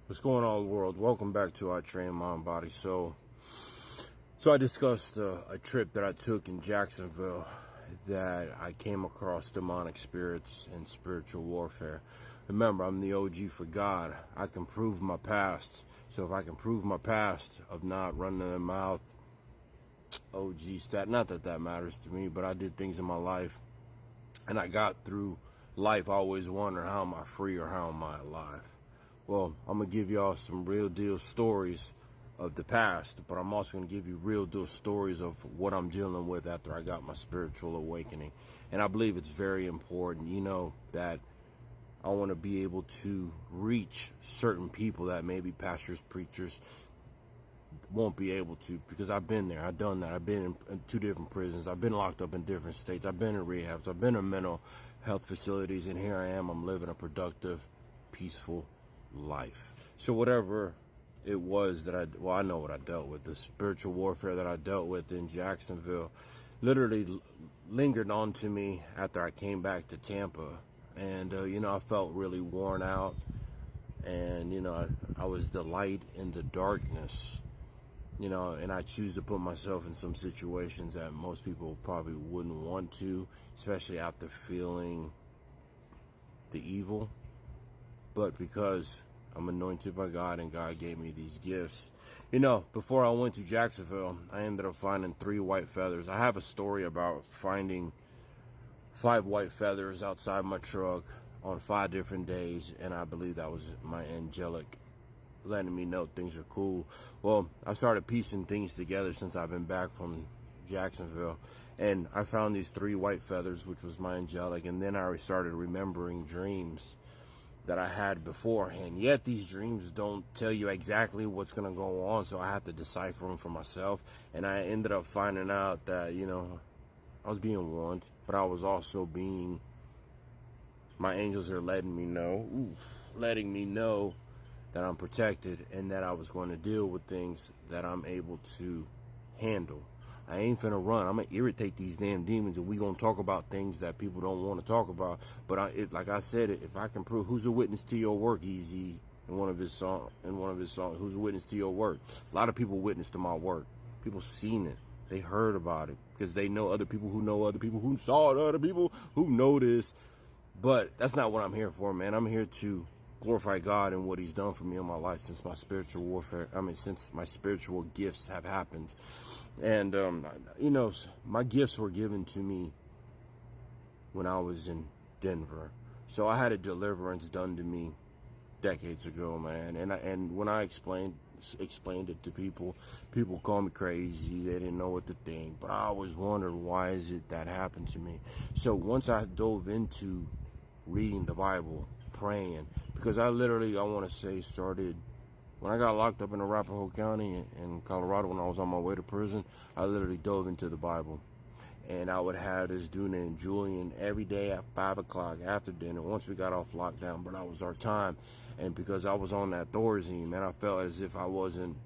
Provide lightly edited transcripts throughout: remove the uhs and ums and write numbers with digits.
What's going on, world? Welcome back to I Train Mind Body. So I discussed a trip that I took in Jacksonville that I came across demonic spirits and spiritual warfare. Remember, I'm the OG for God. I can prove my past. So if I can prove my past of not running their mouth, OG stat. Not that that matters to me, but I did things in my life, and I got through life always wondering, how am I free or how am I alive? Well, I'm going to give y'all some real deal stories of the past, but I'm also going to give you real deal stories of what I'm dealing with after I got my spiritual awakening. And I believe it's very important, that I want to be able to reach certain people that maybe pastors, preachers won't be able to, because I've been there. I've done that. I've been in 2 different prisons. I've been locked up in different states. I've been in rehabs. I've been in mental health facilities, and here I am. I'm living a productive, peaceful life. So whatever it was that I know what I dealt with. The spiritual warfare that I dealt with in Jacksonville literally lingered on to me after I came back to Tampa. And, I felt really worn out. And, I was the light in the darkness. And I choose to put myself in some situations that most people probably wouldn't want to, especially after feeling the evil. But because I'm anointed by God and God gave me these gifts. Before I went to Jacksonville, I ended up finding 3 white feathers. I have a story about finding 5 white feathers outside my truck on 5 different days, and I believe that was my angelic letting me know things are cool. Well, I started piecing things together since I've been back from Jacksonville, and I found these 3 white feathers, which was my angelic, and then I started remembering dreams that I had beforehand. Yet these dreams don't tell you exactly what's going to go on, so I have to decipher them for myself. And I ended up finding out that, I was being warned, but I was also my angels are letting me know that I'm protected and that I was going to deal with things that I'm able to handle. I ain't finna run. I'm gonna irritate these damn demons, and we gonna talk about things that people don't want to talk about. But like I said, if I can prove, who's a witness to your work, Easy, in one of his songs, who's a witness to your work? A lot of people witness to my work. People seen it. They heard about it because they know other people who know other people who saw it, other people who know this. But that's not what I'm here for, man. I'm here to glorify God and what He's done for me in my life since my spiritual warfare. Since my spiritual gifts have happened. And, my gifts were given to me when I was in Denver. So I had a deliverance done to me decades ago, man. And when I explained it to people called me crazy. They didn't know what to think. But I always wondered, why is it that happened to me? So once I dove into reading the Bible, praying, because I want to say, started when I got locked up in Arapahoe County in Colorado. When I was on my way to prison, I literally dove into the Bible, and I would have this dude named Julian every day at 5 o'clock after dinner once we got off lockdown. But that was our time, and because I was on that Thorazine, man, I felt as if I wasn't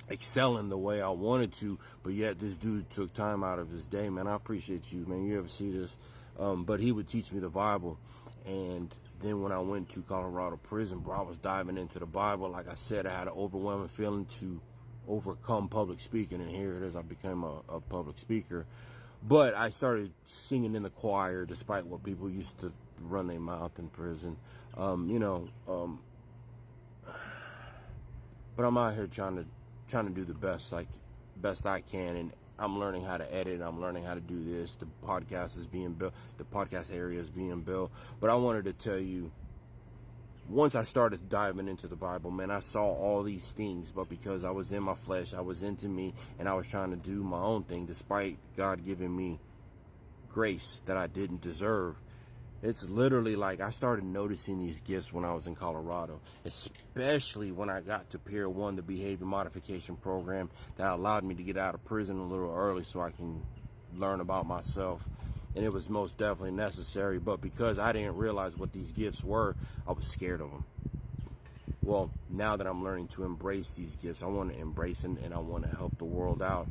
excelling the way I wanted to, but yet this dude took time out of his day, man. I appreciate you, man. You ever see this? But he would teach me the Bible. And then when I went to Colorado prison, bro, I was diving into the Bible. Like I said, I had an overwhelming feeling to overcome public speaking, and here it is. I became a public speaker. But I started singing in the choir, despite what people used to run their mouth in prison. But I'm out here trying to do the best I can, and I'm learning how to edit. I'm learning how to do this. The podcast is being built. The podcast area is being built. But I wanted to tell you, once I started diving into the Bible, man, I saw all these things. But because I was in my flesh, I was into me, and I was trying to do my own thing, despite God giving me grace that I didn't deserve. It's literally like I started noticing these gifts when I was in Colorado, especially when I got to Pier 1, the behavior modification program that allowed me to get out of prison a little early so I can learn about myself. And it was most definitely necessary. But because I didn't realize what these gifts were, I was scared of them. Well, now that I'm learning to embrace these gifts, I want to embrace them, and I want to help the world out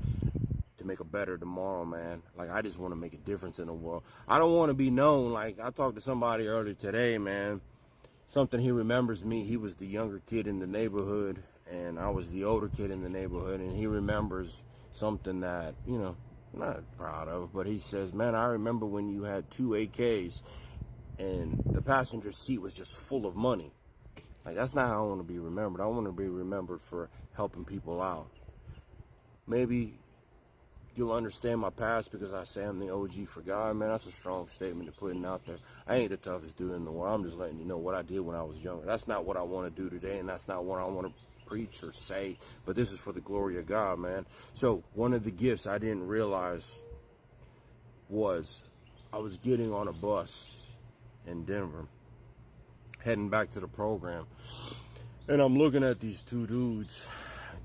to make a better tomorrow, man. Like, I just want to make a difference in the world. I don't want to be known. Like, I talked to somebody earlier today, man, something he remembers me. He was the younger kid in the neighborhood, and I was the older kid in the neighborhood, and he remembers something that, you know, I'm not proud of, but he says, man, I remember when you had 2 AKs and the passenger seat was just full of money. Like, that's not how I want to be remembered. I want to be remembered for helping people out. Maybe you'll understand my past because I say I'm the OG for God. Man, that's a strong statement to put out there. I ain't the toughest dude in the world. I'm just letting you know what I did when I was younger. That's not what I want to do today, and that's not what I want to preach or say, but this is for the glory of God, man. So one of the gifts I didn't realize was I was getting on a bus in Denver, heading back to the program, and I'm looking at these 2 dudes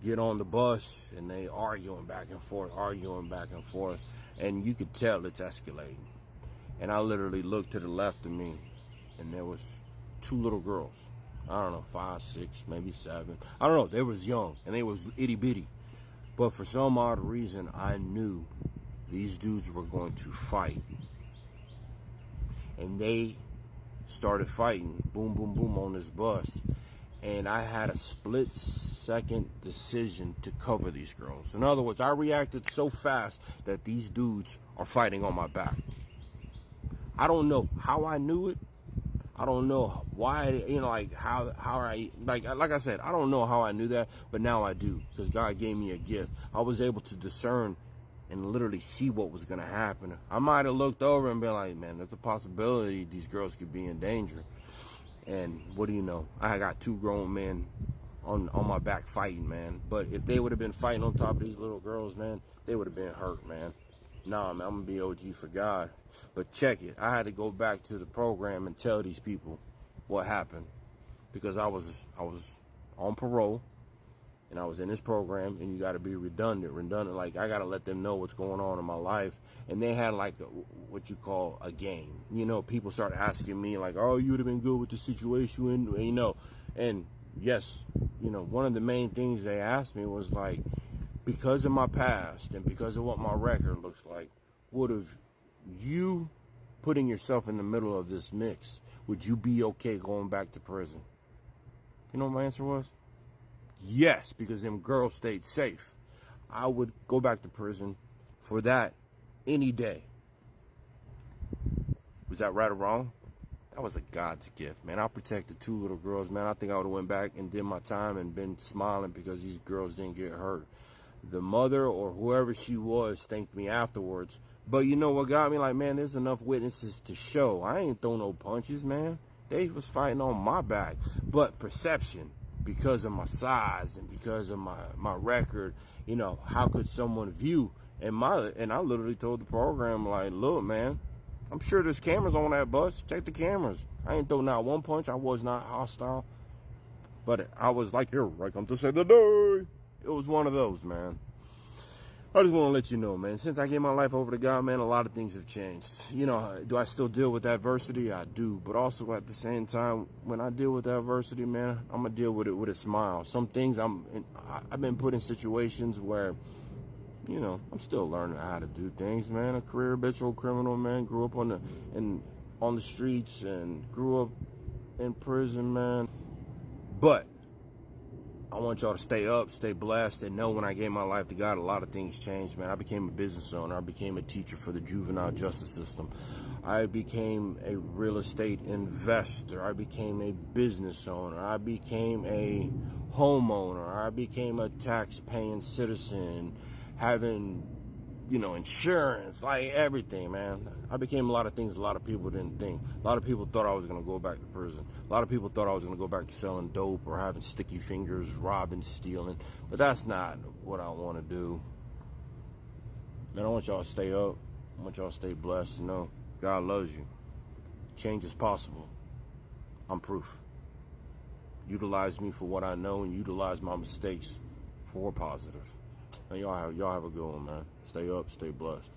get on the bus, and they arguing back and forth, and you could tell it's escalating. And I literally looked to the left of me, and there was 2 little girls. I don't know, 5, 6, maybe 7. I don't know. They was young, and they was itty bitty. But for some odd reason, I knew these dudes were going to fight. And they started fighting, boom, boom, boom, on this bus. And I had a split-second decision to cover these girls. In other words, I reacted so fast that these dudes are fighting on my back. I don't know how I knew it. I don't know why, you know, like how I, like I said, I don't know how I knew that, but now I do, because God gave me a gift. I was able to discern and literally see what was going to happen. I might have looked over and been like, man, there's a possibility these girls could be in danger. And what do you know? I got 2 grown men on my back fighting, man. But if they would have been fighting on top of these little girls, man, they would have been hurt, man. Nah, man, I'm going to be OG for God. But check it. I had to go back to the program and tell these people what happened, because I was on parole, and I was in this program, and you got to be redundant. Like, I got to let them know what's going on in my life. And they had like what you call a game. You know, people start asking me like, oh, you would have been good with the situation, you know. And yes, you know, one of the main things they asked me was like, because of my past and because of what my record looks like, would have you putting yourself in the middle of this mix, would you be okay going back to prison? You know what my answer was? Yes, because them girls stayed safe. I would go back to prison for that any day. Was that right or wrong? That was a God's gift, man. I protected 2 little girls, man. I think I would have went back and did my time and been smiling because these girls didn't get hurt. The mother or whoever she was thanked me afterwards. But you know what got me? Like, man, there's enough witnesses to show. I ain't throw no punches, man. They was fighting on my back. But perception, because of my size and because of my record, you know, how could someone view? And I literally told the program, like, look, man, I'm sure there's cameras on that bus. Check the cameras. I ain't throw not 1 punch. I was not hostile. But I was like, here, I come to say the day. It was one of those, man. I just want to let you know, man, since I gave my life over to God, man, a lot of things have changed. You know, do I still deal with adversity? I do. But also at the same time, when I deal with adversity, man, I'm going to deal with it with a smile. Some things I've been put in situations where, you know, I'm still learning how to do things, man. A career habitual criminal, man. Grew up on the streets and grew up in prison, man. But I want y'all to stay up, stay blessed, and know when I gave my life to God, a lot of things changed, man. I became a business owner. I became a teacher for the juvenile justice system. I became a real estate investor. I became a business owner. I became a homeowner. I became a tax-paying citizen, having, you know, insurance, like everything, man. I became a lot of things a lot of people didn't think. A lot of people thought I was going to go back to prison. A lot of people thought I was going to go back to selling dope or having sticky fingers, robbing, stealing. But that's not what I want to do. Man, I want y'all to stay up. I want y'all to stay blessed. You know, God loves you. Change is possible. I'm proof. Utilize me for what I know and utilize my mistakes for positive. And y'all have a good one, man. Stay up, stay blessed.